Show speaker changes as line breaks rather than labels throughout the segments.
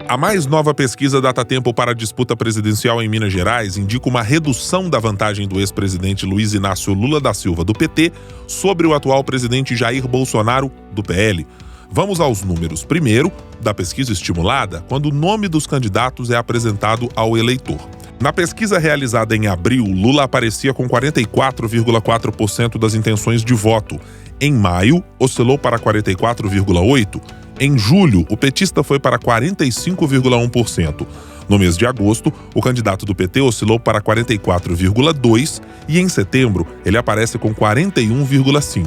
A mais nova pesquisa Datatempo para a disputa presidencial em Minas Gerais indica uma redução da vantagem do ex-presidente Luiz Inácio Lula da Silva, do PT, sobre o atual presidente Jair Bolsonaro, do PL. Vamos aos números. Primeiro, da pesquisa estimulada, quando o nome dos candidatos é apresentado ao eleitor. Na pesquisa realizada em abril, Lula aparecia com 44,4% das intenções de voto. Em maio, oscilou para 44,8%. Em julho, o petista foi para 45,1%. No mês de agosto, o candidato do PT oscilou para 44,2% e em setembro ele aparece com 41,5%.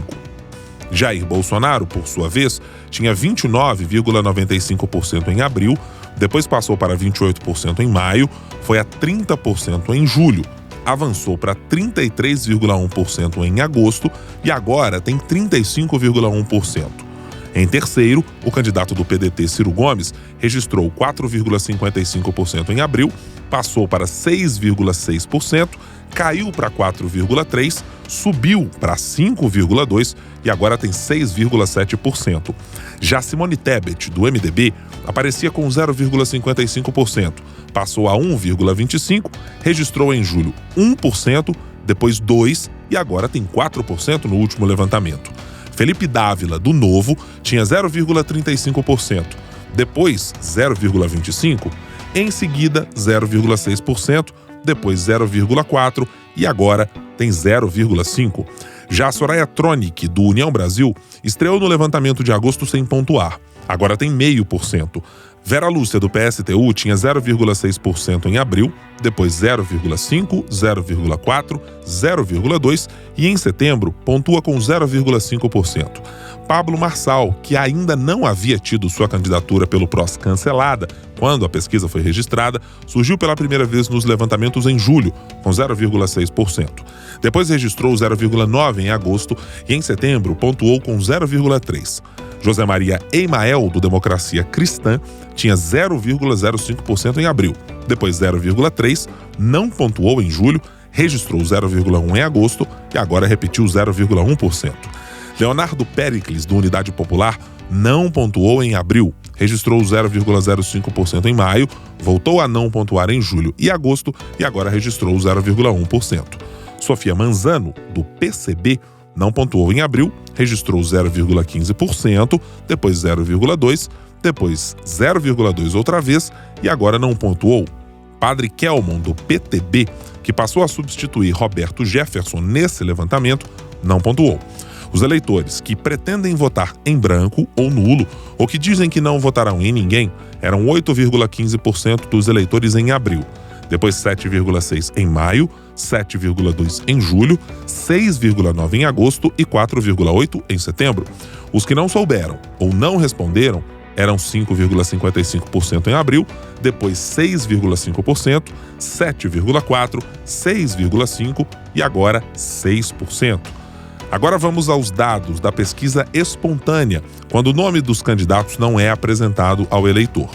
Jair Bolsonaro, por sua vez, tinha 29,95% em abril, depois passou para 28% em maio, foi a 30% em julho, avançou para 33,1% em agosto e agora tem 35,1%. Em terceiro, o candidato do PDT, Ciro Gomes, registrou 4,55% em abril, passou para 6,6%, caiu para 4,3%, subiu para 5,2% e agora tem 6,7%. Já Simone Tebet, do MDB, aparecia com 0,55%, passou a 1,25%, registrou em julho 1%, depois 2% e agora tem 4% no último levantamento. Felipe Dávila, do Novo, tinha 0,35%, depois 0,25%, em seguida 0,6%, depois 0,4% e agora tem 0,5%. Já Soraya Tronic, do União Brasil, estreou no levantamento de agosto sem pontuar, agora tem 0,5%. Vera Lúcia, do PSTU, tinha 0,6% em abril, depois 0,5%, 0,4%, 0,2% e em setembro pontua com 0,5%. Pablo Marçal, que ainda não havia tido sua candidatura pelo PROS cancelada quando a pesquisa foi registrada, surgiu pela primeira vez nos levantamentos em julho, com 0,6%. Depois registrou 0,9% em agosto e em setembro pontuou com 0,3%. José Maria Emael, do Democracia Cristã, tinha 0,05% em abril, depois 0,3%, não pontuou em julho, registrou 0,1% em agosto e agora repetiu 0,1%. Leonardo Péricles, do Unidade Popular, não pontuou em abril, registrou 0,05% em maio, voltou a não pontuar em julho e agosto e agora registrou 0,1%. Sofia Manzano, do PCB, não pontuou em abril, registrou 0,15%, depois 0,2%, depois 0,2% outra vez e agora não pontuou. Padre Kelmon, do PTB, que passou a substituir Roberto Jefferson nesse levantamento, não pontuou. Os eleitores que pretendem votar em branco ou nulo, ou que dizem que não votarão em ninguém, eram 8,15% dos eleitores em abril, depois 7,6% em maio, 7,2% em julho, 6,9% em agosto e 4,8% em setembro. Os que não souberam ou não responderam eram 5,55% em abril, depois 6,5%, 7,4%, 6,5% e agora 6%. Agora vamos aos dados da pesquisa espontânea, quando o nome dos candidatos não é apresentado ao eleitor.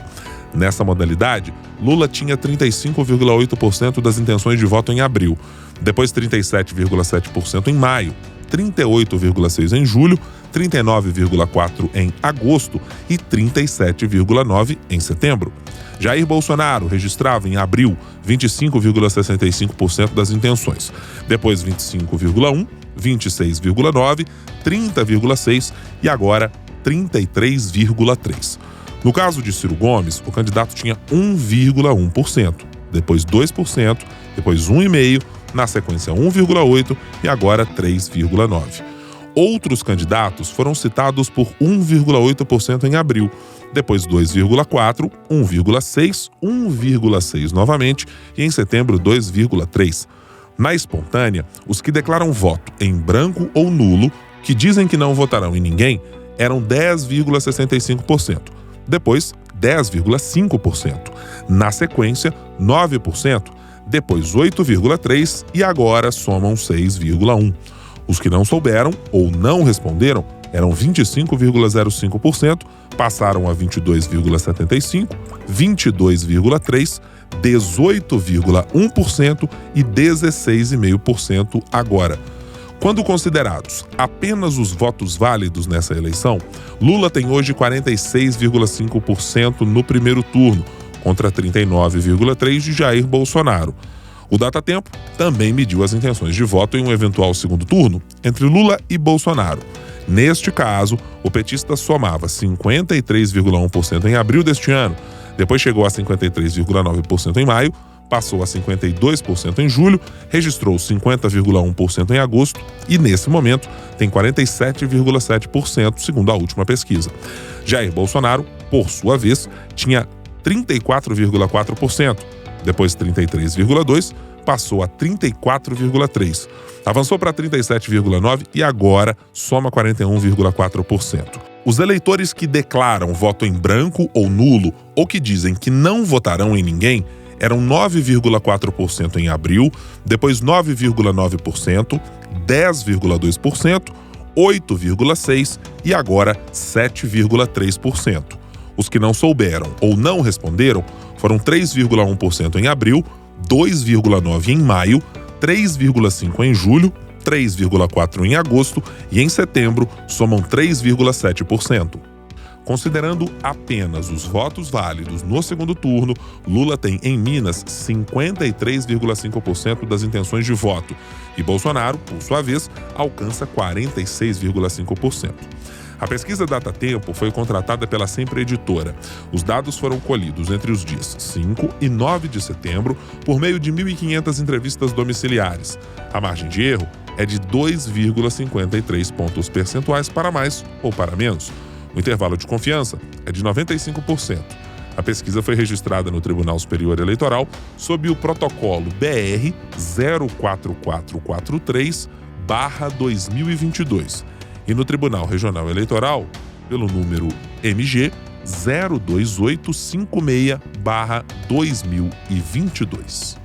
Nessa modalidade, Lula tinha 35,8% das intenções de voto em abril, depois 37,7% em maio, 38,6% em julho, 39,4% em agosto e 37,9% em setembro. Jair Bolsonaro registrava em abril 25,65% das intenções, depois 25,1%, 26,9%, 30,6% e agora 33,3%. No caso de Ciro Gomes, o candidato tinha 1,1%, depois 2%, depois 1,5%, na sequência 1,8% e agora 3,9%. Outros candidatos foram citados por 1,8% em abril, depois 2,4%, 1,6%, 1,6% novamente e em setembro 2,3%. Na espontânea, os que declaram voto em branco ou nulo, que dizem que não votarão em ninguém, eram 10,65%. Depois, 10,5%. Na sequência, 9%. Depois, 8,3% e agora somam 6,1%. Os que não souberam ou não responderam eram 25,05%, passaram a 22,75%, 22,3%, 18,1% e 16,5% agora. Quando considerados apenas os votos válidos nessa eleição, Lula tem hoje 46,5% no primeiro turno, contra 39,3% de Jair Bolsonaro. O Datatempo também mediu as intenções de voto em um eventual segundo turno entre Lula e Bolsonaro. Neste caso, o petista somava 53,1% em abril deste ano, depois chegou a 53,9% em maio, passou a 52% em julho, registrou 50,1% em agosto e, nesse momento, tem 47,7%, segundo a última pesquisa. Jair Bolsonaro, por sua vez, tinha 34,4%, depois 33,2%, passou a 34,3%, avançou para 37,9% e agora soma 41,4%. Os eleitores que declaram voto em branco ou nulo ou que dizem que não votarão em ninguém eram 9,4% em abril, depois 9,9%, 10,2%, 8,6% e agora 7,3%. Os que não souberam ou não responderam foram 3,1% em abril, 2,9% em maio, 3,5% em julho, 3,4% em agosto e em setembro somam 3,7%. Considerando apenas os votos válidos no segundo turno, Lula tem em Minas 53,5% das intenções de voto e Bolsonaro, por sua vez, alcança 46,5%. A pesquisa Datatempo foi contratada pela Sempre Editora. Os dados foram colhidos entre os dias 5 e 9 de setembro por meio de 1.500 entrevistas domiciliares. A margem de erro é de 2,53 pontos percentuais para mais ou para menos. O intervalo de confiança é de 95%. A pesquisa foi registrada no Tribunal Superior Eleitoral sob o protocolo BR 04443/2022 e no Tribunal Regional Eleitoral pelo número MG 02856/2022.